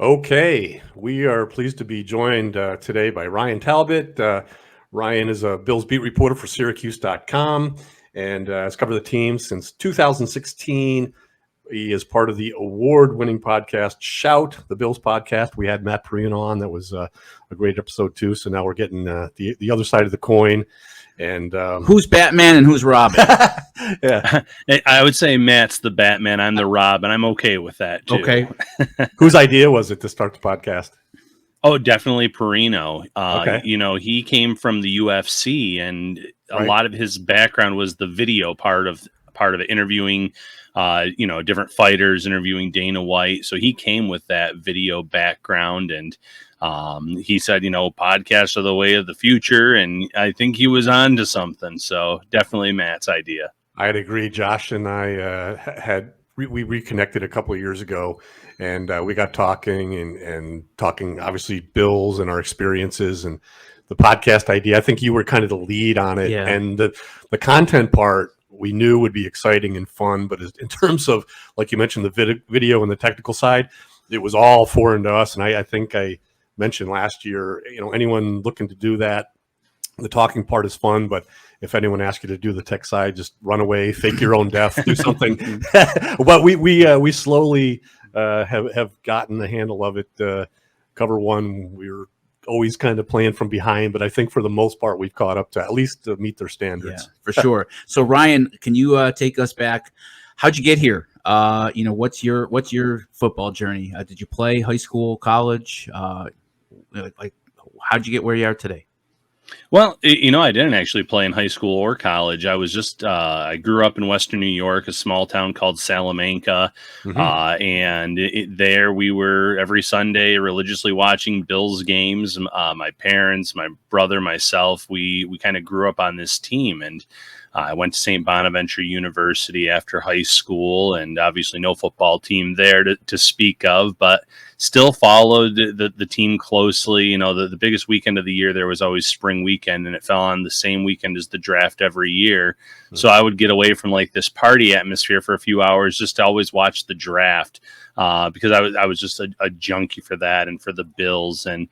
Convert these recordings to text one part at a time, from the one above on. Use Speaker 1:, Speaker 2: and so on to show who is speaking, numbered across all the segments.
Speaker 1: Okay, we are pleased to be joined today by Ryan Talbot. Ryan is a Bills beat reporter for Syracuse.com and has covered the team since 2016. He is part of the award-winning podcast Shout, the Bills podcast. We had Matt Perino on. That was a great episode too. So now we're getting the other side of the coin. And
Speaker 2: who's Batman and who's Robin?
Speaker 1: Yeah,
Speaker 3: I would say Matt's the Batman. I'm the Rob, and I'm okay with that too.
Speaker 2: Okay.
Speaker 1: Whose idea was it to start the podcast?
Speaker 3: Oh, definitely Perino.
Speaker 1: Okay.
Speaker 3: He came from the UFC, and a
Speaker 1: Right.
Speaker 3: lot of his background was the video part of it, interviewing, different fighters, interviewing Dana White. So he came with that video background, and he said, podcasts are the way of the future, and I think he was on to something. So definitely Matt's idea.
Speaker 1: I'd agree. Josh and I we reconnected a couple of years ago, and we got talking and talking obviously Bills and our experiences and the podcast idea. I think you were kind of the lead on it,
Speaker 2: Yeah.
Speaker 1: and the content part we knew would be exciting and fun. But in terms of, like you mentioned, the video and the technical side, it was all foreign to us. And I think I mentioned last year, anyone looking to do that, the talking part is fun, but if anyone asks you to do the tech side, just run away, fake your own death, do something. But we slowly have gotten the handle of it. Cover one, we were always kind of playing from behind, but I think for the most part, we've caught up to at least to meet their standards.
Speaker 2: Yeah, for sure. So Ryan, can you take us back? How'd you get here? What's your football journey? Did you play high school, college? How'd you get where you are today?
Speaker 3: Well, I didn't actually play in high school or college. I was just, I grew up in Western New York, a small town called Salamanca.
Speaker 1: Mm-hmm.
Speaker 3: And there we were every Sunday religiously watching Bills games. My parents, my brother, myself, we kind of grew up on this team. And I went to St. Bonaventure University after high school, and obviously no football team there to speak of, but still followed the team closely. The biggest weekend of the year there was always spring weekend, and it fell on the same weekend as the draft every year. Mm-hmm. So I would get away from like this party atmosphere for a few hours just to always watch the draft because I was just a junkie for that and for the Bills. And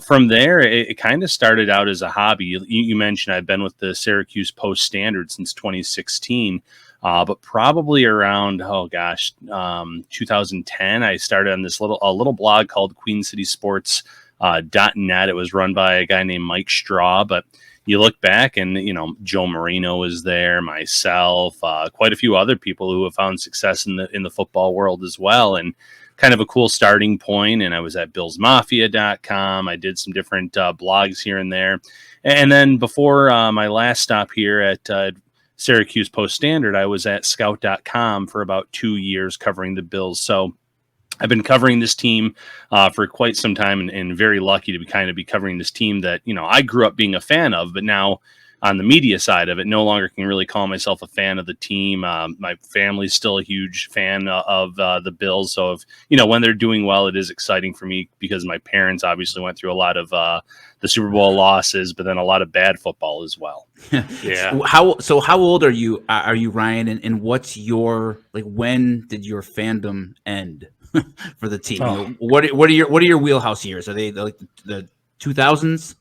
Speaker 3: from there, it kind of started out as a hobby. You mentioned I've been with the Syracuse Post-Standard since 2016, but probably around 2010, I started on this little blog called QueenCitySports.net. It was run by a guy named Mike Straw, but you look back and Joe Marino was there, myself, quite a few other people who have found success in the football world as well, and kind of a cool starting point. And I was at BillsMafia.com. I did some different blogs here and there. And then before my last stop here at Syracuse Post-Standard, I was at Scout.com for about 2 years covering the Bills. So I've been covering this team for quite some time, and very lucky to be covering this team that, I grew up being a fan of, but now on the media side of it, no longer can really call myself a fan of the team. My family's still a huge fan of the Bills. So if, when they're doing well, it is exciting for me because my parents obviously went through a lot of the Super Bowl losses, but then a lot of bad football as well.
Speaker 1: Yeah.
Speaker 2: How old are you, Ryan? And what's your, when did your fandom end for the team?
Speaker 3: Oh.
Speaker 2: What are your wheelhouse years? Are they like the 2000s?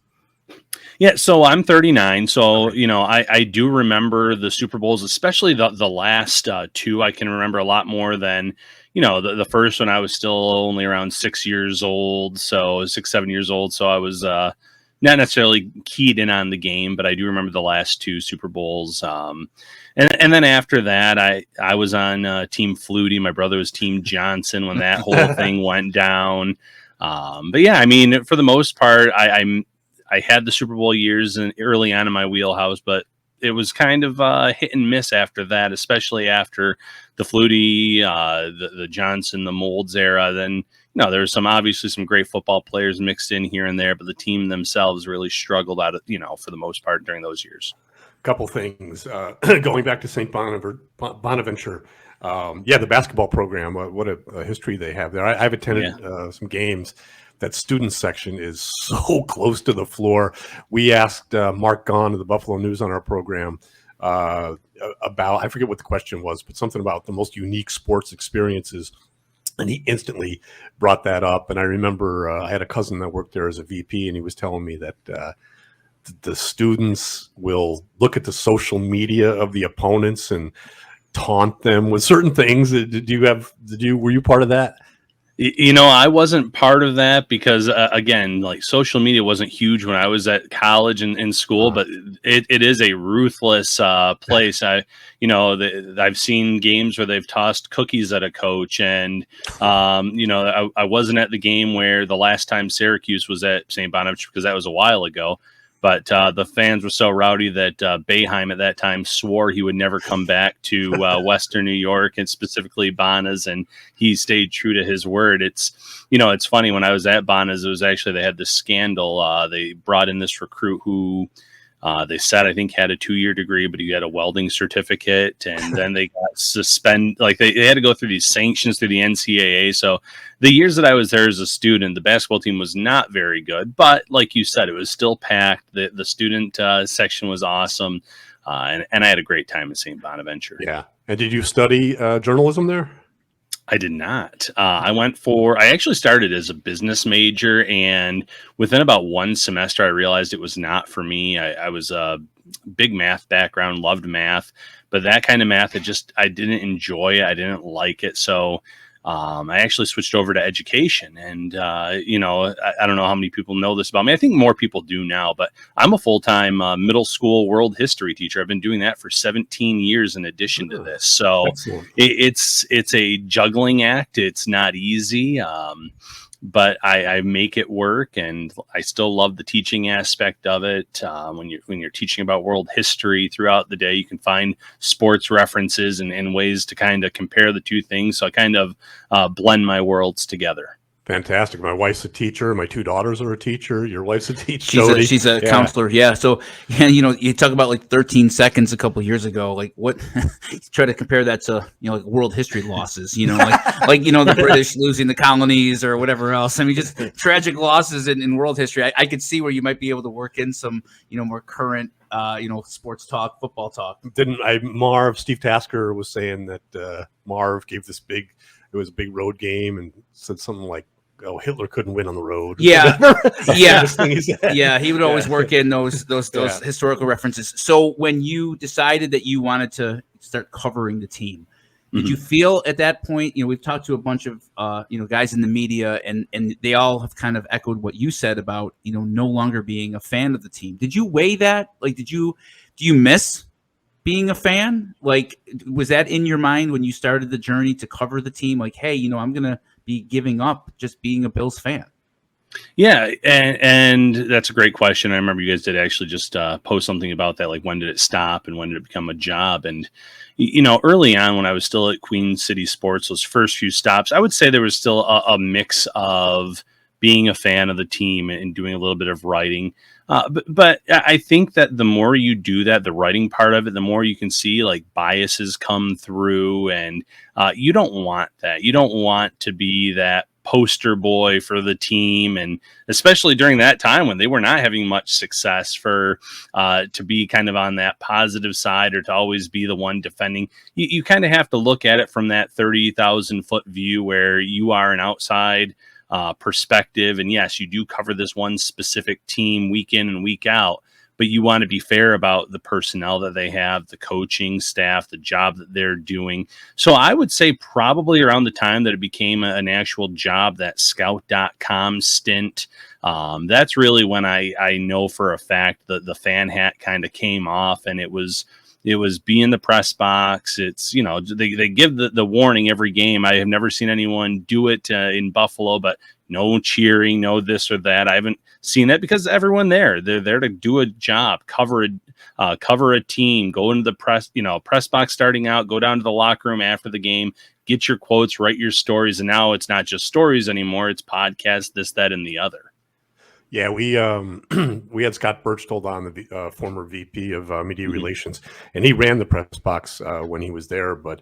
Speaker 3: Yeah, so I'm 39, so I do remember the Super Bowls, especially the last two. I can remember a lot more than the first one. I was still only around 6 years old, so 7 years old. So I was not necessarily keyed in on the game, but I do remember the last two Super Bowls. And then after that, I was on Team Flutie. My brother was Team Johnson when that whole thing went down. But yeah, I mean, for the most part, I had the Super Bowl years and early on in my wheelhouse, but it was kind of hit and miss after that, especially after the Flutie, the Johnson, the Molds era. Then, there was obviously some great football players mixed in here and there, but the team themselves really struggled out of, for the most part during those years.
Speaker 1: Couple things. Going back to St. Bonaventure, the basketball program, what a history they have there. I've attended some games. That student section is so close to the floor. We asked Mark Gaughan of the Buffalo News on our program about, I forget what the question was, but something about the most unique sports experiences And he instantly brought that up. And I remember I had a cousin that worked there as a VP, and he was telling me that the students will look at the social media of the opponents and taunt them with certain things. Were you part of that?
Speaker 3: I wasn't part of that because, again, like social media wasn't huge when I was at college and in school, but it is a ruthless place. I've seen games where they've tossed cookies at a coach, and I wasn't at the game where the last time Syracuse was at St. Bonaventure because that was a while ago. But the fans were so rowdy that Boeheim at that time swore he would never come back to Western New York, and specifically Bonas, and he stayed true to his word. It's funny, when I was at Bonas, it was actually, they had this scandal. They brought in this recruit who they said, I think, had a 2-year degree, but he had a welding certificate, and then they got suspended. Like they had to go through these sanctions through the NCAA. So the years that I was there as a student, the basketball team was not very good, but like you said, it was still packed. The student section was awesome, and I had a great time at St. Bonaventure.
Speaker 1: Yeah. And did you study journalism there?
Speaker 3: I did not. I actually started as a business major, and within about one semester, I realized it was not for me. I was a big math background, loved math, but that kind of math, I didn't enjoy it. I didn't like it. So I actually switched over to education, and I don't know how many people know this about me. I think more people do now, but I'm a full-time middle school world history teacher. I've been doing that for 17 years in addition to this. So it's a juggling act. It's not easy. But I make it work, and I still love the teaching aspect of it. When you're teaching about world history throughout the day, you can find sports references and ways to kind of compare the two things. So I kind of blend my worlds together.
Speaker 1: Fantastic. My wife's a teacher. My 2 daughters are a teacher. Your wife's a teacher.
Speaker 2: She's a counselor. Yeah. So, you talk about like 13 seconds a couple of years ago, like what, try to compare that to, like world history losses, the British losing the colonies or whatever else. I mean, just tragic losses in world history. I could see where you might be able to work in some, more current, sports talk, football talk.
Speaker 1: Steve Tasker was saying that Marv gave it was a big road game, and said something like, "Oh, Hitler couldn't win on the road."
Speaker 2: Yeah, yeah. He would always work in those historical references. So when you decided that you wanted to start covering the team, did you feel at that point? We've talked to a bunch of guys in the media, and they all have kind of echoed what you said about no longer being a fan of the team. Did you weigh that? Like, do you miss being a fan? Like, was that in your mind when you started the journey to cover the team? Like, hey, I'm gonna be giving up just being a Bills fan?
Speaker 3: Yeah, and that's a great question. I remember you guys did actually just post something about that, like when did it stop and when did it become a job? And early on when I was still at Queen City Sports, those first few stops, I would say there was still a mix of being a fan of the team and doing a little bit of writing. But I think that the more you do that, the writing part of it, the more you can see like biases come through, and you don't want that. You don't want to be that poster boy for the team, and especially during that time when they were not having much success, to be kind of on that positive side or to always be the one defending. You kind of have to look at it from that 30,000 foot view where you are an outside perspective. And yes, you do cover this one specific team week in and week out, but you want to be fair about the personnel that they have, the coaching staff, the job that they're doing. So I would say probably around the time that it became an actual job, that scout.com stint, that's really when I know for a fact that the fan hat kind of came off, and it was be in the press box. It's, they give the warning every game. I have never seen anyone do it in Buffalo, but no cheering, no this or that. I haven't seen that because everyone they're there to do a job, cover a team, go into the press box starting out, go down to the locker room after the game, get your quotes, write your stories. And now it's not just stories anymore. It's podcasts, this, that, and the other.
Speaker 1: Yeah, we had Scott Birchtold on, the former VP of Media Relations, and he ran the press box when he was there. But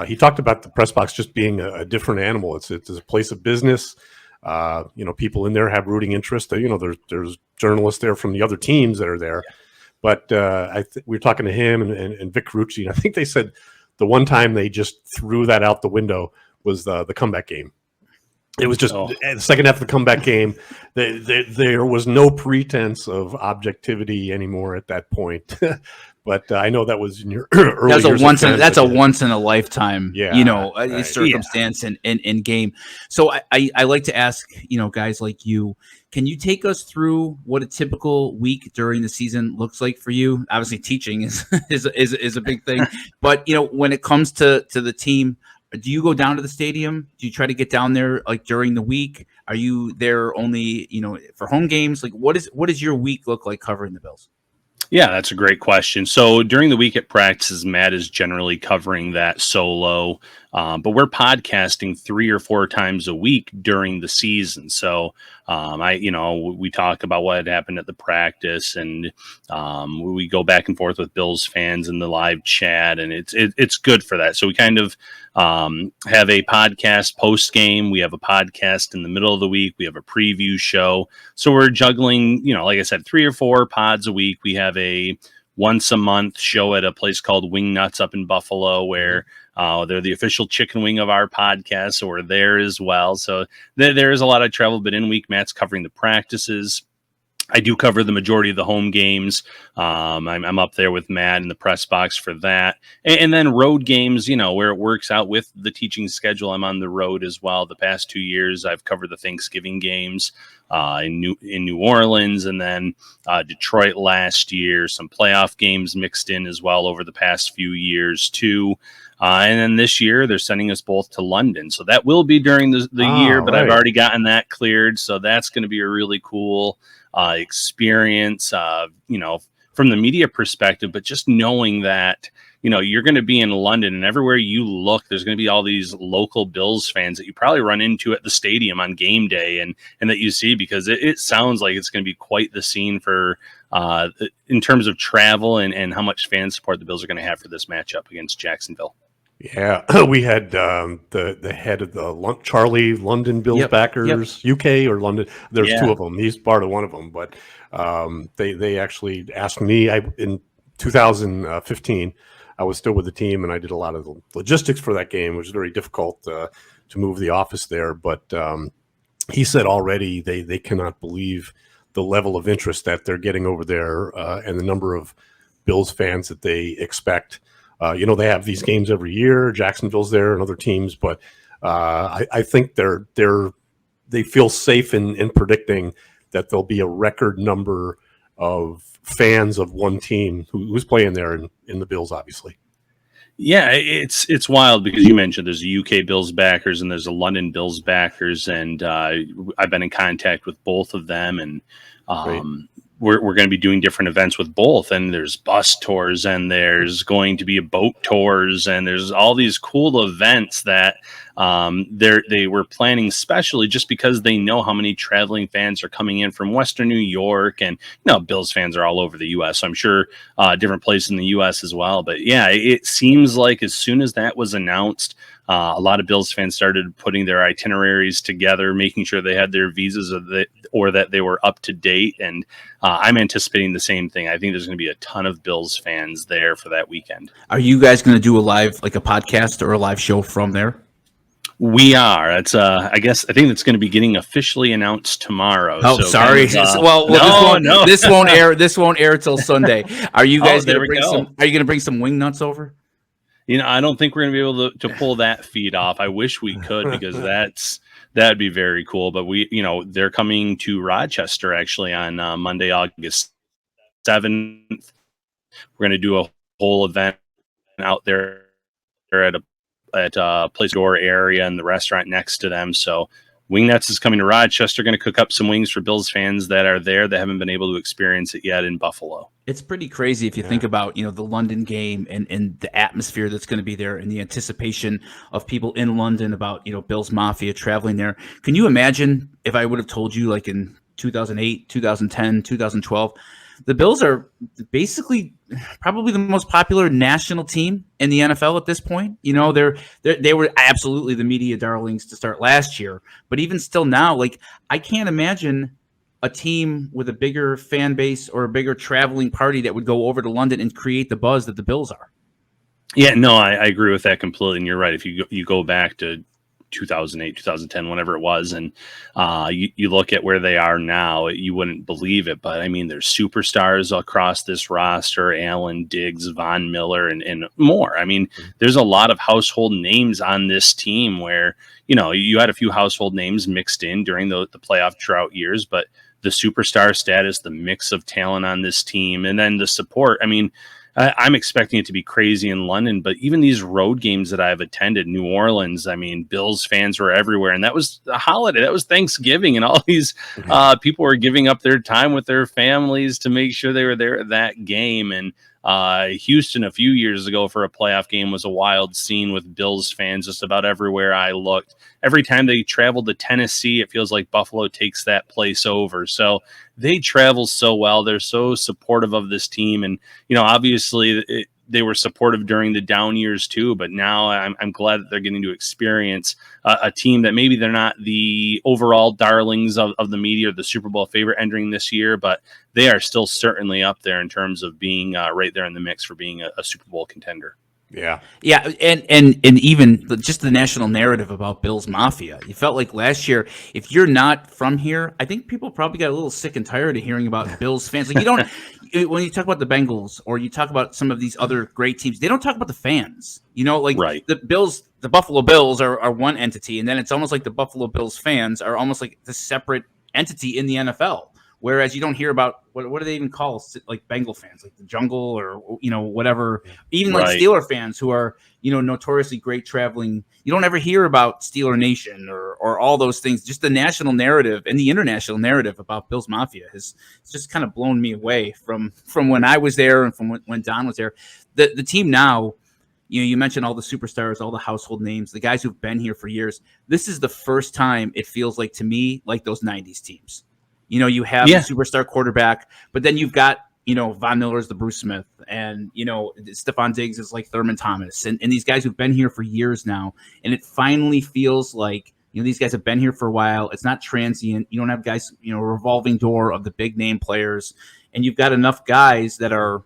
Speaker 1: he talked about the press box just being a different animal. It's a place of business. People in there have rooting interest. There's journalists there from the other teams that are there. But we were talking to him and Vic Carucci, and I think they said the one time they just threw that out the window was the comeback game. It was just the second half of the comeback game. There was no pretense of objectivity anymore at that point. But I know that was in your early years.
Speaker 2: That's a once in a lifetime, circumstance in game. So I like to ask, guys like you, can you take us through what a typical week during the season looks like for you? Obviously, teaching is a big thing, but when it comes to the team. Do you go down to the stadium? Do you try to get down there like during the week? Are you there only, for home games? Like what does your week look like covering the Bills?
Speaker 3: Yeah, that's a great question. So during the week at practices, Matt is generally covering that solo, but we're podcasting 3 or 4 times a week during the season. So we talk about what had happened at the practice, and we go back and forth with Bills fans in the live chat, and it's good for that. So we kind of have a podcast post game. We have a podcast in the middle of the week. We have a preview show. So we're juggling, like I said, 3 or 4 pods a week. We have a once a month show at a place called Wing Nuts up in Buffalo, where they're the official chicken wing of our podcast. So we're there as well. So there is a lot of travel, but in week, Matt's covering the practices. I do cover the majority of the home games. I'm up there with Matt in the press box for that. And then road games, where it works out with the teaching schedule. I'm on the road as well. The past 2 years, I've covered the Thanksgiving games in New Orleans, and then Detroit last year, some playoff games mixed in as well over the past few years too. And then this year, they're sending us both to London. So that will be during the year, but right. I've already gotten that cleared. So that's going to be a really cool experience, from the media perspective, but just knowing that, you're going to be in London, and everywhere you look, there's going to be all these local Bills fans that you probably run into at the stadium on game day and that you see, because it sounds like it's going to be quite the scene for in terms of travel and how much fan support the Bills are going to have for this matchup against Jacksonville.
Speaker 1: Yeah, we had the head of the Charlie London Bills backers, UK or London. There's 2 of them. He's part of one of them, but they actually asked me. In 2015, I was still with the team, and I did a lot of the logistics for that game. It was very difficult to move the office there, but he said already they cannot believe the level of interest that they're getting over there and the number of Bills fans that they expect. They have these games every year. Jacksonville's there and other teams, but I think they feel safe in predicting that there'll be a record number of fans of one team who's playing there in the Bills, obviously.
Speaker 3: Yeah, it's wild because you mentioned there's a UK Bills backers and there's a London Bills backers, and I've been in contact with both of them, and
Speaker 1: Right.
Speaker 3: We're going to be doing different events with both, and there's bus tours, and there's going to be a boat tours, and there's all these cool events that they were planning specially just because they know how many traveling fans are coming in from Western New York, and Bills fans are all over the U.S. So I'm sure different places in the U.S. as well. But yeah, it seems like as soon as that was announced, a lot of Bills fans started putting their itineraries together, making sure they had their visas or that they were up to date. And I'm anticipating the same thing. I think there's going to be a ton of Bills fans there for that weekend.
Speaker 2: Are you guys going to do a live, like a podcast or a live show from there?
Speaker 3: We are. It's I think it's going to be getting officially announced tomorrow.
Speaker 2: Oh, so sorry. This won't air. This won't air till Sunday. Are you guys going to bring some? Are you going to bring some wing nuts over?
Speaker 3: I don't think we're going to be able to pull that feed off. I wish we could, because that'd be very cool. But they're coming to Rochester actually on Monday, August 7th. We're going to do a whole event out there at a place door area and the restaurant next to them. So Wingnuts is coming to Rochester, going to cook up some wings for Bills fans that are there that haven't been able to experience it yet in Buffalo.
Speaker 2: It's pretty crazy if you think about, the London game and the atmosphere that's going to be there and the anticipation of people in London about, Bills Mafia traveling there. Can you imagine if I would have told you, like in 2008, 2010, 2012, the Bills are basically probably the most popular national team in the NFL at this point. They were absolutely the media darlings to start last year, but even still now, like, I can't imagine a team with a bigger fan base or a bigger traveling party that would go over to London and create the buzz that the Bills are.
Speaker 3: Yeah, no, I agree with that completely. And you're right. If you go back to 2008, 2010, whenever it was. And you look at where they are now, you wouldn't believe it. But I mean, there's superstars across this roster, Allen Diggs, Von Miller, and more. I mean, there's a lot of household names on this team where, you had a few household names mixed in during the playoff drought years, but the superstar status, the mix of talent on this team, and then the support. I mean, I'm expecting it to be crazy in London, but even these road games that I've attended, New Orleans, I mean, Bills fans were everywhere, and that was a holiday. That was Thanksgiving, and all these people were giving up their time with their families to make sure they were there at that game. And Houston a few years ago for a playoff game was a wild scene with Bills fans just about everywhere I looked. Every time they traveled to Tennessee, it feels like Buffalo takes that place over. So they travel so well. They're so supportive of this team. And, obviously they were supportive during the down years too, but now I'm glad that they're getting to experience a team that maybe they're not the overall darlings of the media or the Super Bowl favorite entering this year, but they are still certainly up there in terms of being right there in the mix for being a Super Bowl contender.
Speaker 2: Yeah, and even just the national narrative about Bills Mafia. You felt like last year, if you're not from here, I think people probably got a little sick and tired of hearing about Bills fans. Like, you don't, when you talk about the Bengals or you talk about some of these other great teams, they don't talk about the fans.
Speaker 3: Right.
Speaker 2: The Buffalo Bills are one entity, and then it's almost like the Buffalo Bills fans are almost like the separate entity in the NFL. Whereas you don't hear about what do they even call like Bengal fans, like the jungle or whatever. Even like Steeler fans who are notoriously great traveling. You don't ever hear about Steeler Nation or all those things. Just the national narrative and the international narrative about Bills Mafia has just kind of blown me away from when I was there and from when Don was there. The team now. You mentioned all the superstars, all the household names, the guys who've been here for years. This is the first time it feels like to me like those 90s teams. You have a superstar quarterback, but then you've got, Von Miller's the Bruce Smith, and, Stephon Diggs is like Thurman Thomas, and these guys who've been here for years now. And it finally feels like, these guys have been here for a while. It's not transient. You don't have guys, revolving door of the big name players. And you've got enough guys that are,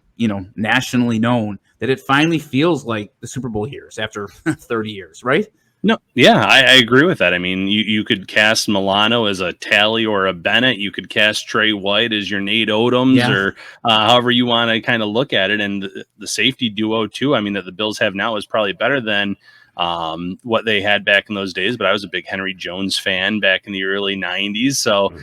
Speaker 2: nationally known that it finally feels like the Super Bowl years after 30 years, right?
Speaker 3: No, yeah, I agree with that. I mean, you could cast Milano as a Talley or a Bennett. You could cast Trey White as your Nate Odoms or however you want to kind of look at it. And the safety duo, too, I mean, that the Bills have now is probably better than what they had back in those days. But I was a big Henry Jones fan back in the early 90s. So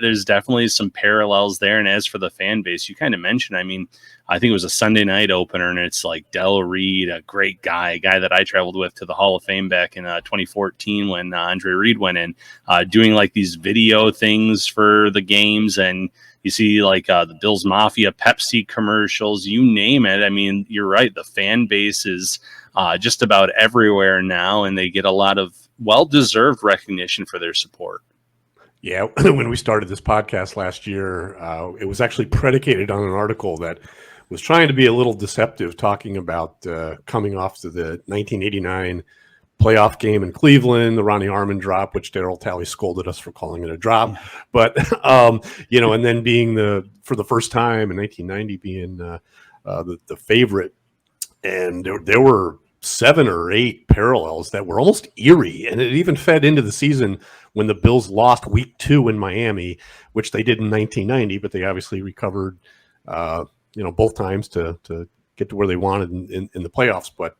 Speaker 3: there's definitely some parallels there. And as for the fan base, you kind of mentioned, I mean, I think it was a Sunday night opener, and it's like Del Reed, a great guy, a guy that I traveled with to the Hall of Fame back in 2014 when Andre Reed went in, doing like these video things for the games. And you see like the Bills Mafia, Pepsi commercials, you name it. I mean, you're right. The fan base is just about everywhere now, and they get a lot of well-deserved recognition for their support.
Speaker 1: Yeah, when we started this podcast last year, it was actually predicated on an article that was trying to be a little deceptive, talking about coming off to the 1989 playoff game in Cleveland, the Ronnie Harmon drop, which Darryl Talley scolded us for calling it a drop. Yeah. But, and then being for the first time in 1990 being the favorite. And there were 7 or 8 parallels that were almost eerie. And it even fed into the season when the Bills lost week 2 in Miami, which they did in 1990, but they obviously recovered, both times to get to where they wanted in the playoffs. But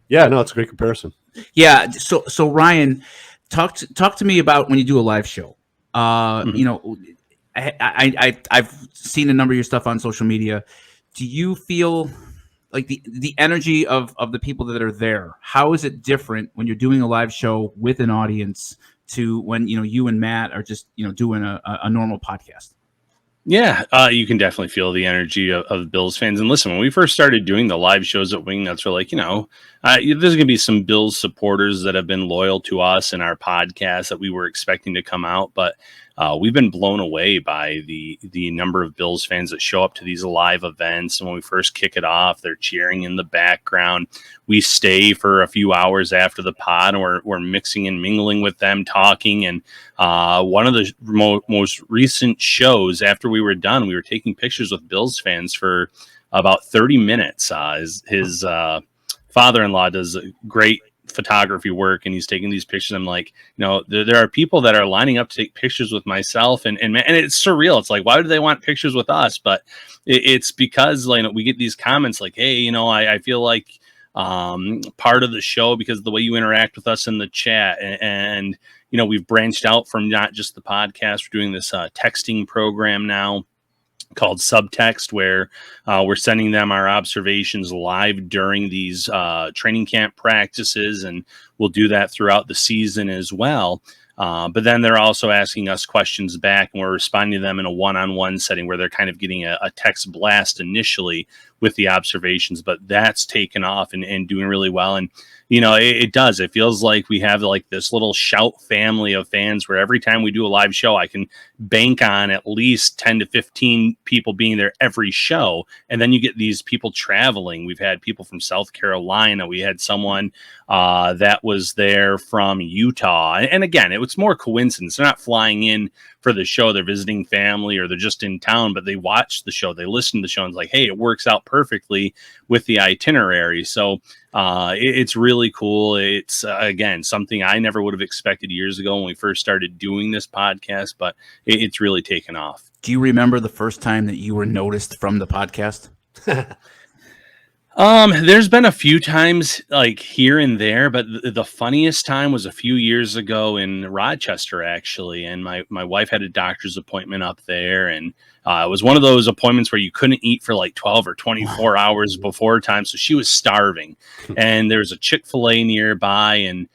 Speaker 1: it's a great comparison.
Speaker 2: Yeah. So Ryan, talk to me about when you do a live show. I've seen a number of your stuff on social media. Do you feel like the energy of the people that are there? How is it different when you're doing a live show with an audience to when you and Matt are just doing a normal podcast?
Speaker 3: Yeah, you can definitely feel the energy of Bills fans. And listen, when we first started doing the live shows at Wingnuts, we're like, there's going to be some Bills supporters that have been loyal to us and our podcast that we were expecting to come out. But we've been blown away by the number of Bills fans that show up to these live events. And when we first kick it off, they're cheering in the background. We stay for a few hours after the pod, and we're mixing and mingling with them, talking. And one of the most recent shows, after we were done, we were taking pictures with Bills fans for about 30 minutes. His father-in-law does a great photography work, and he's taking these pictures. I'm like, there are people that are lining up to take pictures with myself, and it's surreal. It's like, why do they want pictures with us? But it's because we get these comments like, hey, I feel like part of the show because of the way you interact with us in the chat, and we've branched out from not just the podcast. We're doing this texting program now called Subtext, where we're sending them our observations live during these training camp practices, and we'll do that throughout the season as well. But then they're also asking us questions back, and we're responding to them in a one-on-one setting where they're kind of getting a text blast initially with the observations, but that's taken off and doing really well. And it does. It feels like we have like this little shout family of fans where every time we do a live show, I can bank on at least 10 to 15 people being there every show. And then you get these people traveling. We've had people from South Carolina. We had someone that was there from Utah. And again, it's more coincidence. They're not flying in for the show. They're visiting family or they're just in town, but they watch the show. They listen to the show and it's like, hey, it works out perfectly with the itinerary. So it's really cool. It's again, something I never would have expected years ago when we first started doing this podcast, but it's really taken off.
Speaker 2: Do you remember the first time that you were noticed from the podcast?
Speaker 3: There's been a few times like here and there, but the funniest time was a few years ago in Rochester, actually. And my wife had a doctor's appointment up there, and it was one of those appointments where you couldn't eat for like 12 or 24 hours before time. So she was starving, and there was a Chick-fil-A nearby, and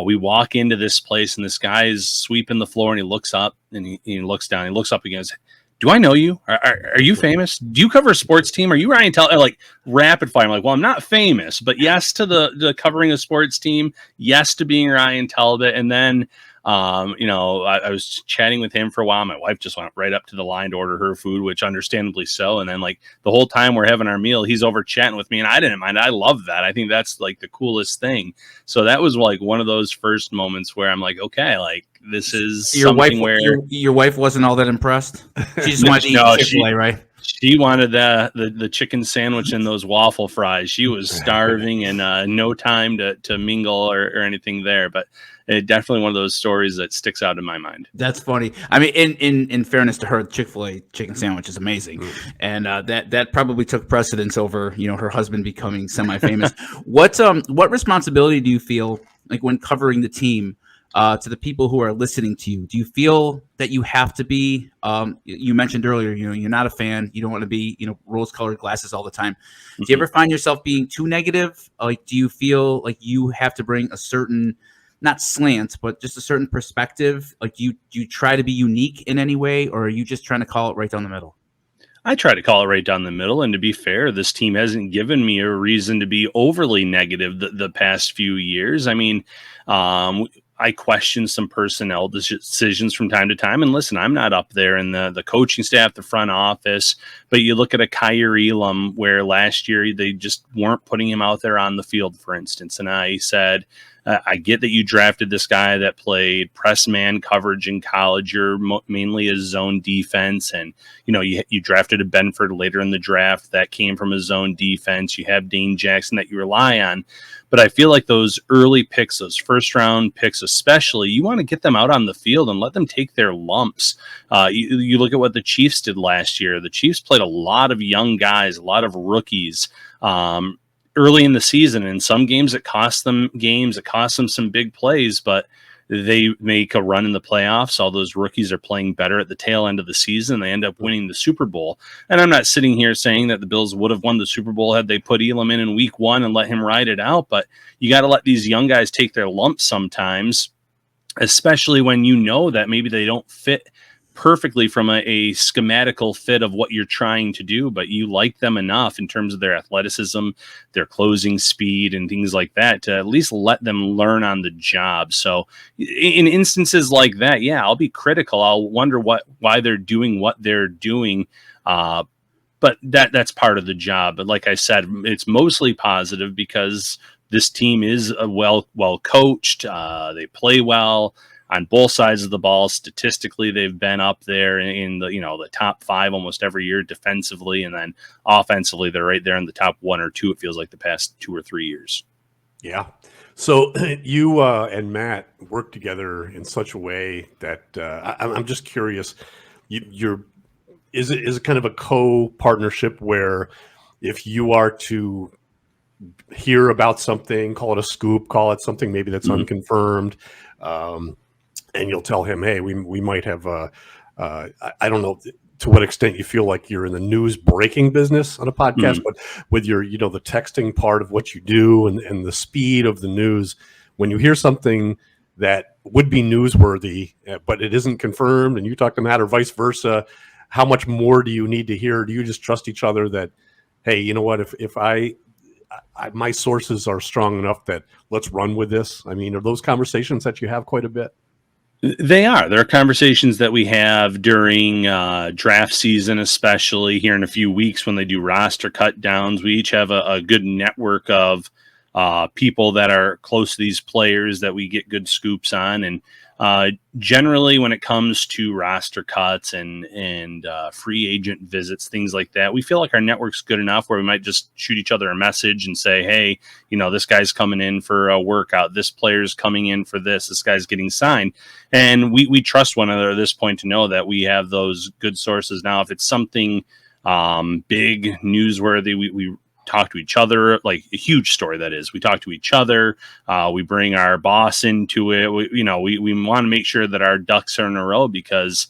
Speaker 3: we walk into this place, and this guy is sweeping the floor, and he looks up and he looks down, he looks up and goes, do I know you? Are you famous? Do you cover a sports team? Are you Ryan Talbot? Like rapid fire. I'm like, well, I'm not famous, but yes to the covering a sports team. Yes to being Ryan Talbot. And then, I was chatting with him for a while. My wife just went right up to the line to order her food, which understandably so. And then like the whole time we're having our meal, he's over chatting with me, and I didn't mind. I love that. I think that's like the coolest thing. So that was like one of those first moments where I'm like, okay, like this is
Speaker 2: your
Speaker 3: something
Speaker 2: wife,
Speaker 3: where
Speaker 2: your wife wasn't all that impressed. She just wanted to eat Chick-fil-A, right?
Speaker 3: She wanted the chicken sandwich and those waffle fries. She was starving and no time to mingle or anything there. But it definitely one of those stories that sticks out in my mind.
Speaker 2: That's funny. I mean, in fairness to her, the Chick-fil-A chicken sandwich is amazing, and that probably took precedence over her husband becoming semi-famous. What responsibility do you feel like when covering the team? To the people who are listening to you, do you feel that you have to be, you mentioned earlier, you're not a fan, you don't want to be, rose-colored glasses all the time. Do you ever find yourself being too negative? Like, do you feel like you have to bring a certain, not slant, but just a certain perspective? Like, do you try to be unique in any way, or are you just trying to call it right down the middle?
Speaker 3: I try to call it right down the middle. And to be fair, this team hasn't given me a reason to be overly negative the past few years. I mean, I question some personnel decisions from time to time. And listen, I'm not up there in the coaching staff, the front office, but you look at a Kyrie Elam where last year they just weren't putting him out there on the field, for instance. And I said, I get that you drafted this guy that played press man coverage in college. You're mainly a zone defense. And, you drafted a Benford later in the draft that came from a zone defense. You have Dane Jackson that you rely on. But I feel like those early picks, those first round picks especially, you want to get them out on the field and let them take their lumps. You look at what the Chiefs did last year. The Chiefs played a lot of young guys, a lot of rookies early in the season. In some games, it cost them games. It cost them some big plays, but they make a run in the playoffs. All those rookies are playing better at the tail end of the season. They end up winning the Super Bowl. And I'm not sitting here saying that the Bills would have won the Super Bowl had they put Elam in week 1 and let him ride it out. But you got to let these young guys take their lumps sometimes, especially when you know that maybe they don't fit perfectly from a schematical fit of what you're trying to do, but you like them enough in terms of their athleticism, their closing speed, and things like that to at least let them learn on the job. So in instances like that, yeah, I'll be critical. I'll wonder why they're doing what they're doing. But that's part of the job. But like I said, it's mostly positive because this team is well coached. They play well on both sides of the ball. Statistically, they've been up there in the top 5 almost every year defensively, and then offensively, they're right there in the top 1 or 2. It feels like the past 2 or 3 years.
Speaker 1: Yeah. So you and Matt work together in such a way that I'm just curious. You're is it kind of a co-partnership where if you are to hear about something, call it a scoop, call it something maybe that's unconfirmed, and you'll tell him, hey, we might have I don't know to what extent you feel like you're in the news breaking business on a podcast, but with your, the texting part of what you do and the speed of the news, when you hear something that would be newsworthy, but it isn't confirmed and you talk to Matt or vice versa, how much more do you need to hear? Do you just trust each other that, hey, you know what, if my sources are strong enough that let's run with this? I mean, are those conversations that you have quite a bit?
Speaker 3: They are. There are conversations that we have during draft season, especially here in a few weeks when they do roster cut downs. We each have a good network of people that are close to these players that we get good scoops on. And generally, when it comes to roster cuts and free agent visits, things like that, we feel like our network's good enough where we might just shoot each other a message and say, hey, this guy's coming in for a workout. This player's coming in for this. This guy's getting signed. And we trust one another at this point to know that we have those good sources. Now, if it's something big, newsworthy, we talk to each other, like a huge story that is. We talk to each other. We bring our boss into it. We want to make sure that our ducks are in a row because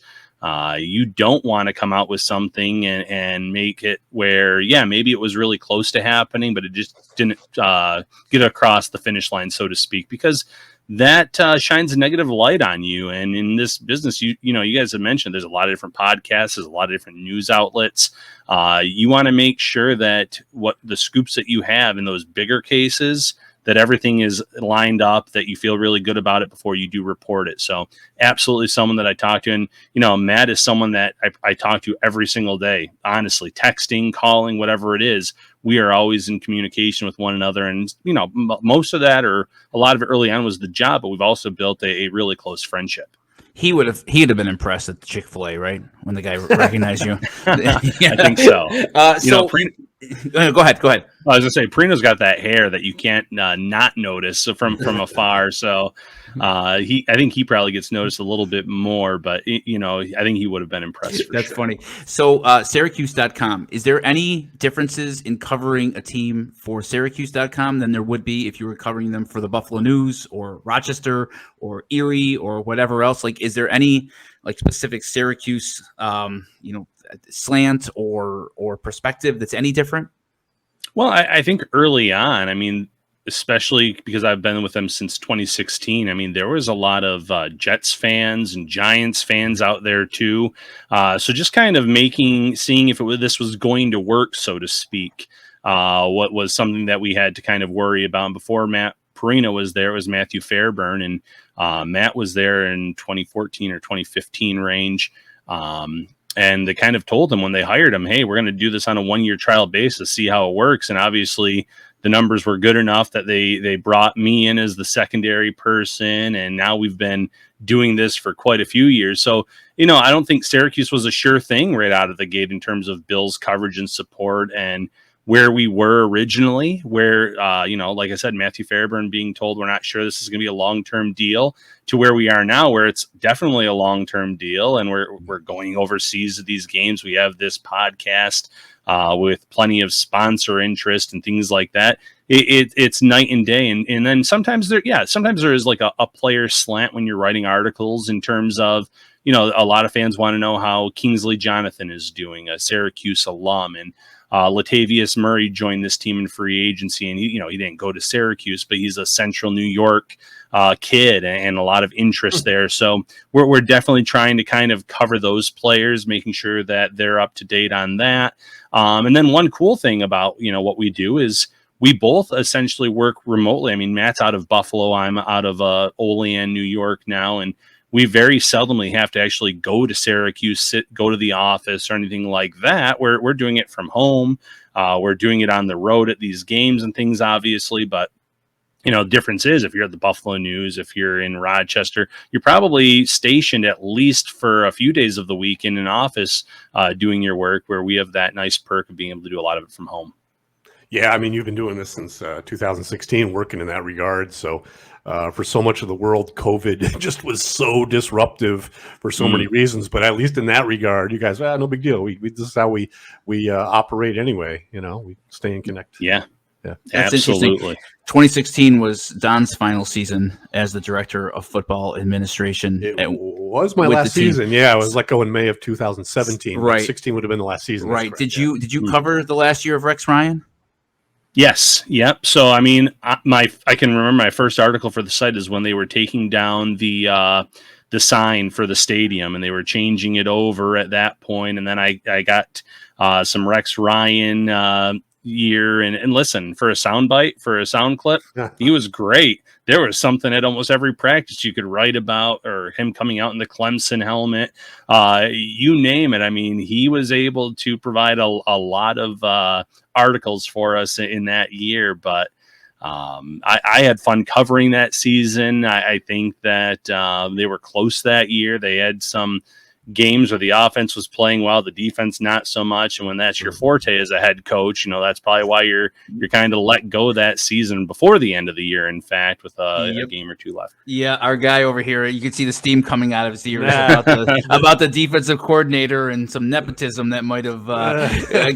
Speaker 3: you don't want to come out with something and make it where, maybe it was really close to happening, but it just didn't get across the finish line, so to speak, because that shines a negative light on you. And in this business, you guys have mentioned there's a lot of different podcasts, there's a lot of different news outlets. You want to make sure that what the scoops that you have in those bigger cases, that everything is lined up, that you feel really good about it before you do report it. So absolutely someone that I talk to. And, Matt is someone that I talk to every single day, honestly, texting, calling, whatever it is. We are always in communication with one another. And, most of that, or a lot of it early on, was the job, but we've also built a really close friendship.
Speaker 2: He'd have been impressed at Chick-fil-A, right? When the guy recognized you.
Speaker 3: I think so.
Speaker 2: Go ahead.
Speaker 3: I was gonna say, Prino's got that hair that you can't not notice from afar. So I think he probably gets noticed a little bit more, but I think he would have been impressed.
Speaker 2: That's
Speaker 3: sure.
Speaker 2: funny. So Syracuse.com, is there any differences in covering a team for Syracuse.com than there would be if you were covering them for the Buffalo News or Rochester or Erie or whatever else? Like, is there any specific Syracuse slant or perspective that's any different?
Speaker 3: Well, I think early on, especially because I've been with them since 2016, there was a lot of Jets fans and Giants fans out there too. So just kind of seeing if this was going to work, so to speak, what was something that we had to kind of worry about. And before Matt Perino was there, it was Matthew Fairburn, and Matt was there in 2014 or 2015 range. And they kind of told him when they hired him, hey, we're going to do this on a 1-year trial basis, see how it works. And obviously the numbers were good enough that they brought me in as the secondary person. And now we've been doing this for quite a few years. So, I don't think Syracuse was a sure thing right out of the gate in terms of Bill's coverage and support and where we were originally, where, like I said, Matthew Fairburn being told we're not sure this is going to be a long-term deal, to where we are now, where it's definitely a long-term deal. And we're going overseas to these games. We have this podcast with plenty of sponsor interest and things like that. It's night and day. And then sometimes there is like a player slant when you're writing articles in terms of, a lot of fans want to know how Kingsley Jonathan is doing, a Syracuse alum. And Latavius Murray joined this team in free agency, and he didn't go to Syracuse, but he's a Central New York kid, and a lot of interest there. So we're definitely trying to kind of cover those players, making sure that they're up to date on that. And then one cool thing about what we do is we both essentially work remotely. Matt's out of Buffalo, I'm out of Olean, New York now, and we very seldomly have to actually go to Syracuse, go to the office or anything like that. We're doing it from home. We're doing it on the road at these games and things, obviously. But, difference is if you're at the Buffalo News, if you're in Rochester, you're probably stationed at least for a few days of the week in an office doing your work, where we have that nice perk of being able to do a lot of it from home.
Speaker 1: Yeah, I mean, you've been doing this since 2016, working in that regard. So for so much of the world, COVID just was so disruptive for so many reasons. But at least in that regard, you guys, no big deal. This is how we operate anyway. We stay in connect.
Speaker 3: Yeah.
Speaker 2: Yeah,
Speaker 3: that's
Speaker 2: absolutely.
Speaker 3: Interesting.
Speaker 2: 2016 was Don's final season as the director of football administration.
Speaker 1: It was my last season. Yeah, I was let go in May of 2017.
Speaker 2: Right,
Speaker 1: 16 would have been the last season.
Speaker 2: Right. Did you cover the last year of Rex Ryan?
Speaker 3: Yes. Yep. So I mean, I can remember my first article for the site is when they were taking down the sign for the stadium, and they were changing it over at that point. And then I got some Rex Ryan year, and listen, for a soundbite, for a sound clip, he was great. There was something at almost every practice you could write about, or him coming out in the Clemson helmet, you name it. I mean, he was able to provide a lot of articles for us in that year, but I had fun covering that season. I think that they were close that year. They had some games where the offense was playing well, the defense not so much, and when that's your forte as a head coach, that's probably why you're kind of let go that season before the end of the year, in fact, with a game or two left. Yeah,
Speaker 2: our guy over here, you can see the steam coming out of his ears about the defensive coordinator and some nepotism that might have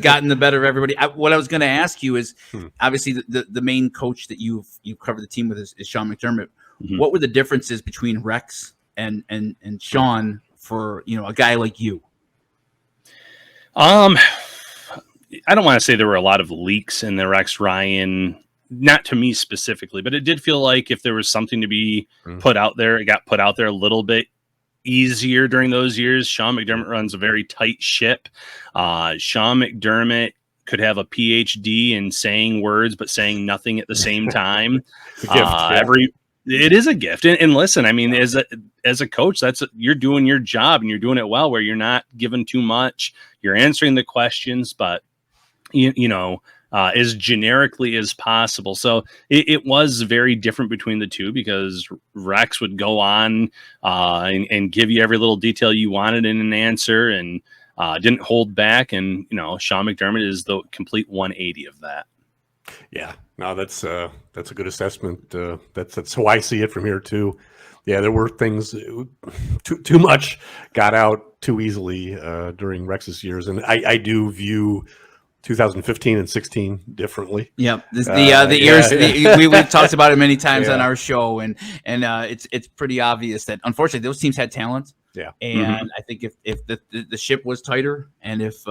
Speaker 2: gotten the better of everybody. What I was going to ask you is, obviously the main coach that you've covered the team with is Sean McDermott. What were the differences between Rex and Sean for a guy like you?
Speaker 3: I don't want to say there were a lot of leaks in the Rex Ryan, not to me specifically, but it did feel like if there was something to be put out there, it got put out there a little bit easier during those years. Sean McDermott runs a very tight ship. Sean McDermott could have a PhD in saying words but saying nothing at the same time. It is a gift. And listen, I mean, as a coach, you're doing your job, and you're doing it well, where you're not given too much. You're answering the questions, but as generically as possible. So it was very different between the two, because Rex would go on and give you every little detail you wanted in an answer, and didn't hold back. And Sean McDermott is the complete 180 of that.
Speaker 1: Yeah, no, that's a good assessment. That's how I see it from here too. Yeah, there were things too much got out too easily during Rex's years, and I do view 2015 and 16 differently.
Speaker 2: Yep, the years we've talked about it many times on our show, and it's pretty obvious that unfortunately those teams had talent.
Speaker 1: Yeah,
Speaker 2: and I think if the ship was tighter, and if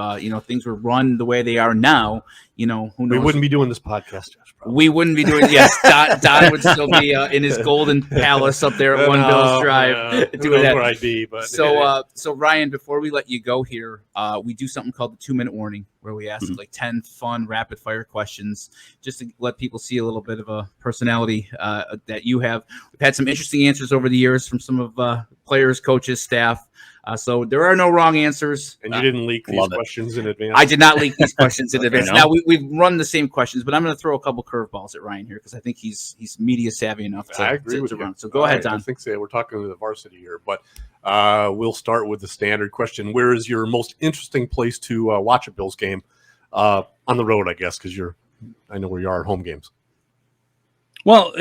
Speaker 2: things were run the way they are now, who knows?
Speaker 1: We wouldn't be doing this podcast, Josh. Probably.
Speaker 2: We wouldn't be doing. Yes, Don would still be in his golden palace up there at One Bills Drive doing that.
Speaker 1: Where I'd be, but
Speaker 2: so Ryan, before we let you go here, we do something called the 2-minute warning, where we ask like 10 fun rapid fire questions, just to let people see a little bit of a personality that you have. We've had some interesting answers over the years from some of players, coaches, staff. So there are no wrong answers.
Speaker 1: And you didn't leak these questions in advance?
Speaker 2: I did not leak these questions in advance. Now, we've run the same questions, but I'm going to throw a couple curveballs at Ryan here, because I think he's media savvy enough to run. So go ahead, Don.
Speaker 1: I think we're talking to the varsity here, but we'll start with the standard question. Where is your most interesting place to watch a Bills game? On the road, I guess, because I know where you are at home games.
Speaker 3: Well,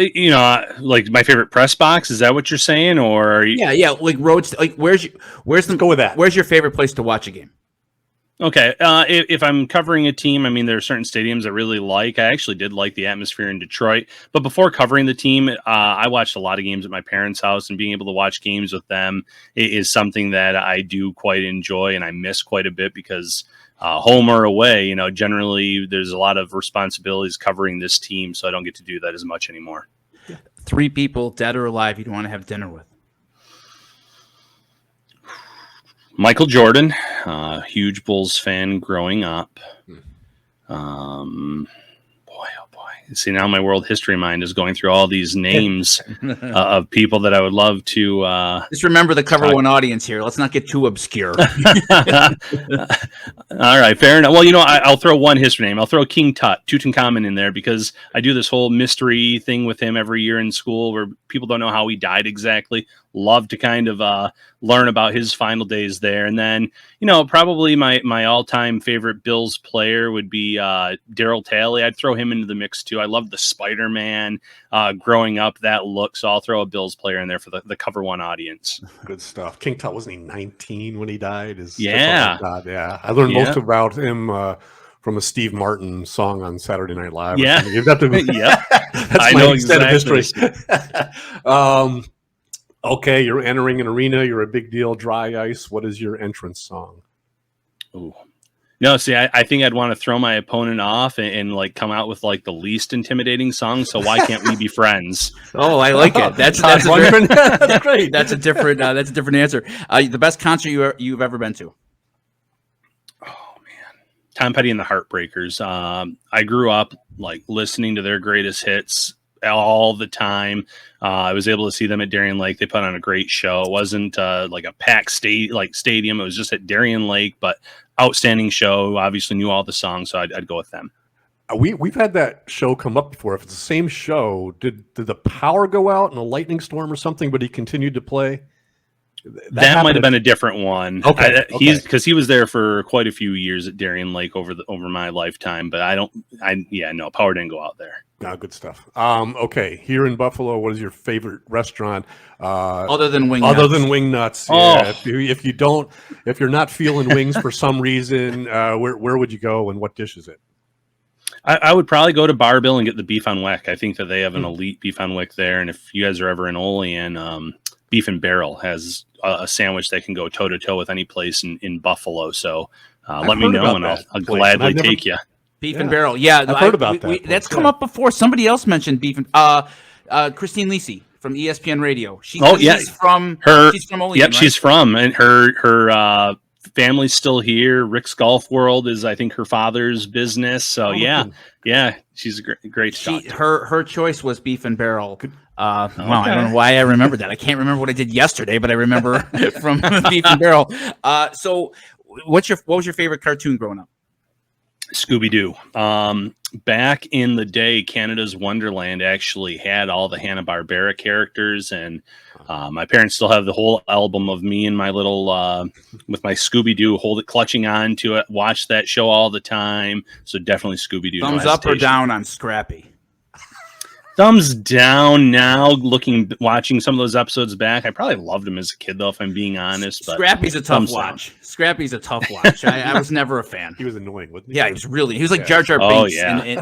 Speaker 3: like my favorite press box. Is that what you're saying, or are you...
Speaker 2: Yeah, like roads. Like let's
Speaker 1: go with that.
Speaker 2: Where's your favorite place to watch a game?
Speaker 3: Okay, if I'm covering a team, I mean, there are certain stadiums I really like. I actually did like the atmosphere in Detroit, but before covering the team, I watched a lot of games at my parents' house, and being able to watch games with them is something that I do quite enjoy, and I miss quite a bit, because home or away, generally there's a lot of responsibilities covering this team, so I don't get to do that as much anymore.
Speaker 2: 3 people, dead or alive, you'd want to have dinner with.
Speaker 3: Michael Jordan, huge Bulls fan growing up. See, now my world history mind is going through all these names of people that I would love to...
Speaker 2: Just remember the Cover One audience here. Let's not get too obscure.
Speaker 3: All right, fair enough. Well, I'll throw one history name. I'll throw King Tut, Tutankhamun, in there, because I do this whole mystery thing with him every year in school where people don't know how he died exactly. love to kind of learn about his final days there. And then, probably my all-time favorite Bills player would be Darryl Talley. I'd throw him into the mix too. I love the Spider-Man growing up, that look. So I'll throw a Bills player in there for the Cover One audience.
Speaker 1: Good stuff. King Tut, wasn't he 19 when he died?
Speaker 3: Yeah.
Speaker 1: I learned most about him from a Steve Martin song on Saturday Night Live.
Speaker 3: Yeah.
Speaker 1: You've got to
Speaker 3: Yeah.
Speaker 1: That's
Speaker 3: I
Speaker 1: my
Speaker 3: know
Speaker 1: extent
Speaker 3: exactly.
Speaker 1: of history. Okay, you're entering an arena. You're a big deal. Dry ice. What is your entrance song?
Speaker 3: Ooh. No, see, I think I'd want to throw my opponent off and like come out with like the least intimidating song. So why can't we be friends?
Speaker 2: Oh, I like it. That's great. That's a different answer. The best concert you've ever been to?
Speaker 3: Oh man, Tom Petty and the Heartbreakers. I grew up like listening to their greatest hits all the time. I was able to see them at Darien Lake. They put on a great show. It wasn't like a packed stadium. It was just at Darien Lake, but outstanding show. Obviously knew all the songs, so I'd go with them.
Speaker 1: We've had that show come up before. If it's the same show, did the power go out in a lightning storm or something, but he continued to play?
Speaker 3: That might have been a different one.
Speaker 1: Okay.
Speaker 3: Because he was there for quite a few years at Darien Lake over my lifetime, but power didn't go out there.
Speaker 1: Good stuff. Okay, here in Buffalo, what is your favorite restaurant
Speaker 2: other than Wing
Speaker 1: Nuts?
Speaker 3: Oh.
Speaker 1: Yeah, if you're not feeling wings for some reason, where would you go and what dish is it?
Speaker 3: I would probably go to Bar Bill and get the beef on wick. I think that they have an elite beef on wick there, and if you guys are ever in Olean, Beef and Barrel has a sandwich that can go toe to toe with any place in Buffalo. So let me know, and I'll gladly take you.
Speaker 2: Beef and Barrel. Yeah,
Speaker 1: I've heard about that.
Speaker 2: That's come up before. Somebody else mentioned beef and Christine Lisi from ESPN Radio. She's from Olean.
Speaker 3: Yep,
Speaker 2: right?
Speaker 3: she's from, and her family's still here. Rick's Golf World is, I think, her father's business. So she's a great talk to.
Speaker 2: Her choice was Beef and Barrel. Wow, I don't know why I remember that. I can't remember what I did yesterday, but I remember from Beef and Barrel. So, what was your favorite cartoon growing up?
Speaker 3: Scooby-Doo. Back in the day, Canada's Wonderland actually had all the Hanna-Barbera characters, and my parents still have the whole album of me and my little with my Scooby-Doo, clutching on to it, watch that show all the time. So definitely Scooby-Doo.
Speaker 2: Thumbs up or down on Scrappy?
Speaker 3: Thumbs down now, watching some of those episodes back. I probably loved him as a kid, though, if I'm being honest. But
Speaker 2: Scrappy's a tough watch. Scrappy's a tough watch. I was never a fan.
Speaker 1: He was annoying, wasn't he?
Speaker 2: Yeah, he was like Jar Jar Binks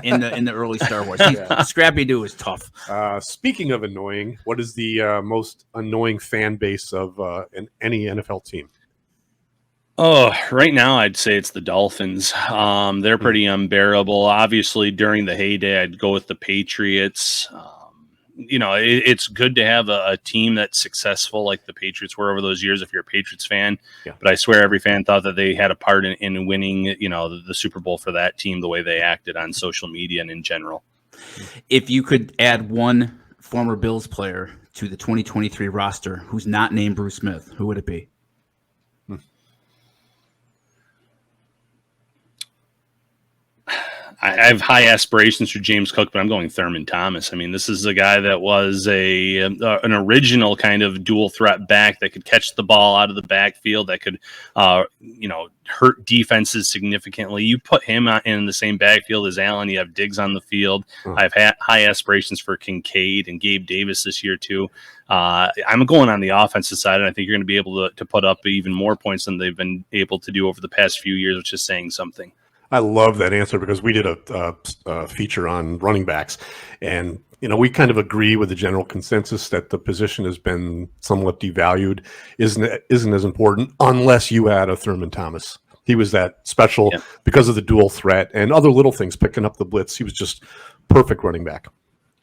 Speaker 2: in the early Star Wars. Scrappy-Doo is tough.
Speaker 1: Speaking of annoying, what is the most annoying fan base of any NFL team?
Speaker 3: Oh, right now I'd say it's the Dolphins. They're pretty unbearable. Obviously, during the heyday, I'd go with the Patriots. It's good to have a team that's successful like the Patriots were over those years if you're a Patriots fan. Yeah. But I swear every fan thought that they had a part in winning, the Super Bowl for that team, the way they acted on social media and in general.
Speaker 2: If you could add one former Bills player to the 2023 roster who's not named Bruce Smith, who would it be?
Speaker 3: I have high aspirations for James Cook, but I'm going Thurman Thomas. I mean, this is a guy that was an original kind of dual threat back that could catch the ball out of the backfield, that could, hurt defenses significantly. You put him in the same backfield as Allen, you have Diggs on the field. I've had high aspirations for Kincaid and Gabe Davis this year too. I'm going on the offensive side, and I think you're going to be able to put up even more points than they've been able to do over the past few years, which is saying something.
Speaker 1: I love that answer because we did a feature on running backs, and we kind of agree with the general consensus that the position has been somewhat devalued, isn't as important unless you add a Thurman Thomas. He was that special because of the dual threat and other little things, picking up the blitz. He was just perfect running back.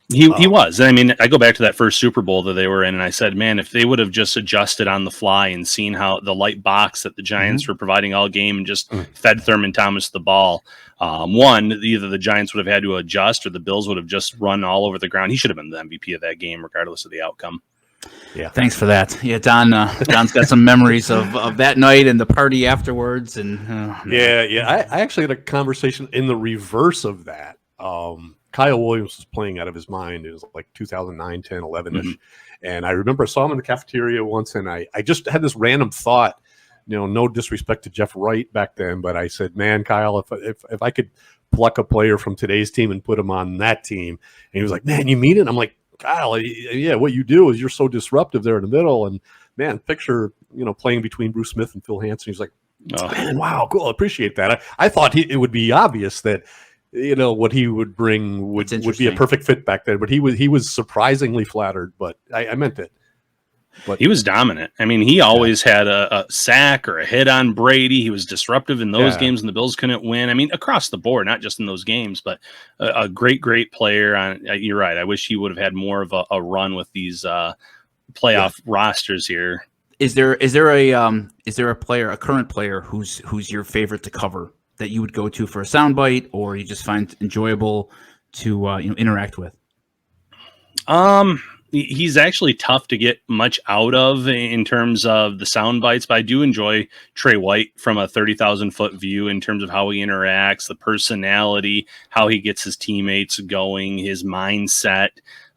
Speaker 3: He was. I mean, I go back to that first Super Bowl that they were in, and I said, man, if they would have just adjusted on the fly and seen how the light box that the Giants were providing all game and just fed Thurman Thomas the ball, either the Giants would have had to adjust or the Bills would have just run all over the ground. He should have been the MVP of that game, regardless of the outcome.
Speaker 2: Yeah, thanks for that. Yeah, Don's got some memories of that night and the party afterwards. And
Speaker 1: I actually had a conversation in the reverse of that. Kyle Williams was playing out of his mind. It was like 2009, 10, 11-ish. And I remember I saw him in the cafeteria once, and I just had this random thought, no disrespect to Jeff Wright back then, but I said, man, Kyle, if I could pluck a player from today's team and put him on that team. And he was like, man, you mean it? I'm like, Kyle, yeah, what you do is you're so disruptive there in the middle. And man, picture, playing between Bruce Smith and Phil Hansen. He's like, oh, man, wow, cool. I appreciate that. I thought it would be obvious that, what he would bring would be a perfect fit back then, but he was surprisingly flattered, but I meant it.
Speaker 3: But he was dominant. I mean, he always had a sack or a hit on Brady. He was disruptive in those games when the Bills couldn't win. I mean, across the board, not just in those games, but a great player. You're right. I wish he would have had more of a run with these playoff rosters here.
Speaker 2: Is there a player, a current player who's your favorite to cover that you would go to for a soundbite, or you just find enjoyable to interact with?
Speaker 3: He's actually tough to get much out of in terms of the sound bites, but I do enjoy Trey White from a 30,000-foot view in terms of how he interacts, the personality, how he gets his teammates going, his mindset.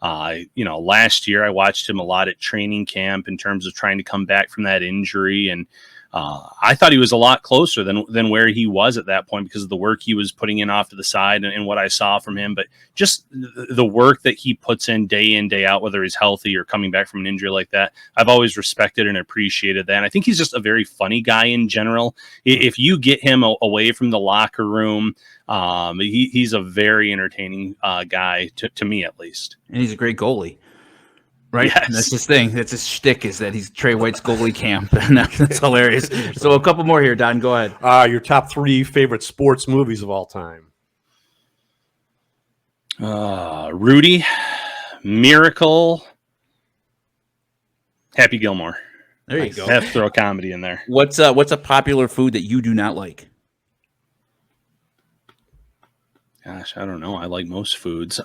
Speaker 3: Last year I watched him a lot at training camp in terms of trying to come back from that injury, and I thought he was a lot closer than where he was at that point because of the work he was putting in off to the side and what I saw from him. But just the work that he puts in, day out, whether he's healthy or coming back from an injury like that, I've always respected and appreciated that. And I think he's just a very funny guy in general. If you get him away from the locker room, he's a very entertaining guy to me, at least.
Speaker 2: And he's a great goalie. Right, yes. That's his thing. That's his shtick, is that he's Trey White's goalie camp, and that's hilarious. So a couple more here, Don. Go ahead.
Speaker 1: Your top 3 favorite sports movies of all time.
Speaker 3: Rudy, Miracle, Happy Gilmore.
Speaker 2: There you go.
Speaker 3: I have to throw a comedy in there.
Speaker 2: What's a popular food that you do not like?
Speaker 3: Gosh, I don't know. I like most foods.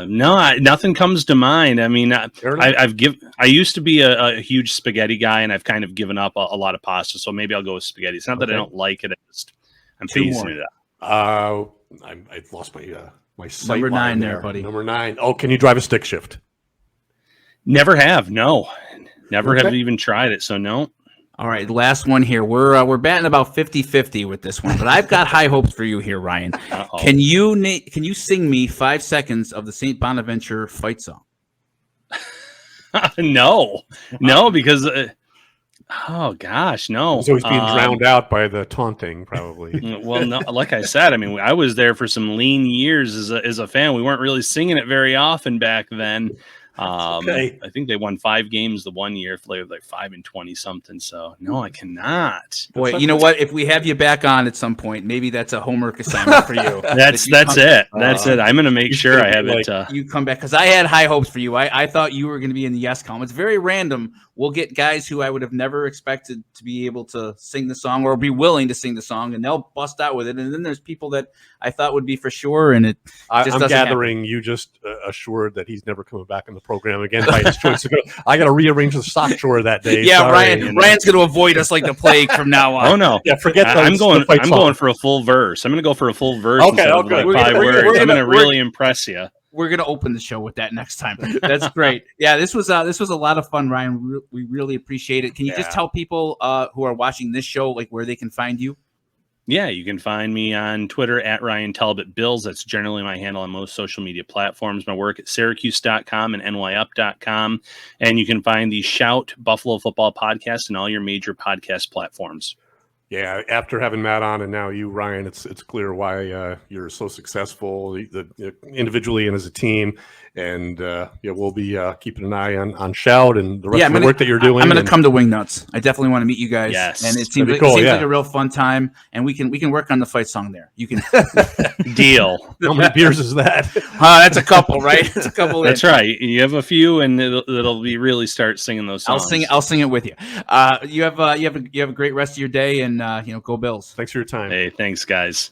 Speaker 3: No, nothing comes to mind. I mean, I used to be a huge spaghetti guy, and I've kind of given up a lot of pasta. So maybe I'll go with spaghetti. It's not that I don't like it. I'm phasing it
Speaker 1: out. I lost my sight
Speaker 2: number 9
Speaker 1: there,
Speaker 2: buddy.
Speaker 1: Number 9. Oh, can you drive a stick shift?
Speaker 3: Never have. No, never have even tried it. So no.
Speaker 2: All right, last one here. We're batting about 50-50 with this one, but I've got high hopes for you here, Ryan. Uh-oh. Can you sing me 5 seconds of the St. Bonaventure fight song?
Speaker 3: No, because oh gosh, no.
Speaker 1: He's always being drowned out by the taunting, probably.
Speaker 3: Well, no, like I said, I mean, I was there for some lean years as a fan. We weren't really singing it very often back then. Okay. I think they won 5 games the one year, they were like 5-20 something. So no, I cannot.
Speaker 2: Boy, you know what? If we have you back on at some point, maybe that's a homework assignment for you.
Speaker 3: That's it. That's it. I'm going to make sure I have it.
Speaker 2: You come back, because I had high hopes for you. I thought you were going to be in the yes column. It's very random. We'll get guys who I would have never expected to be able to sing the song or be willing to sing the song, and they'll bust out with it. And then there's people that I thought would be for sure, and it just
Speaker 1: I'm gathering happen. You just assured that he's never coming back in the program again by his choice. I got to rearrange the sock drawer that day.
Speaker 2: Yeah, sorry. Ryan's going to avoid us like the plague from now on.
Speaker 3: Oh no,
Speaker 1: yeah, forget that.
Speaker 3: I'm going for a full verse. I'm going to go for a full verse. Okay, okay. Like 5 words. I'm going to really impress you.
Speaker 2: We're going to open the show with that next time. That's great. Yeah, this was a lot of fun, Ryan. We really appreciate it. Can you just tell people who are watching this show, like, where they can find you?
Speaker 3: Yeah, you can find me on Twitter at Ryan Talbot Bills. That's generally my handle on most social media platforms. My work at Syracuse.com and NYUp.com. And you can find the Shout Buffalo Football Podcast in all your major podcast platforms.
Speaker 1: Yeah, after having Matt on and now you, Ryan, it's clear why you're so successful individually and as a team. And we'll be keeping an eye on Shout and the rest of the work that you're doing.
Speaker 2: I'm going to come to Wingnuts. I definitely want to meet you guys.
Speaker 3: Yes,
Speaker 2: and it seems like a real fun time. And we can work on the fight song there. You can
Speaker 3: deal.
Speaker 1: How many beers is that?
Speaker 2: That's a couple, right? It's a couple.
Speaker 3: That's right. You have a few, and it'll be really start singing those songs.
Speaker 2: I'll sing it with you. You have a great rest of your day, and go Bills.
Speaker 1: Thanks for your time.
Speaker 3: Hey, thanks, guys.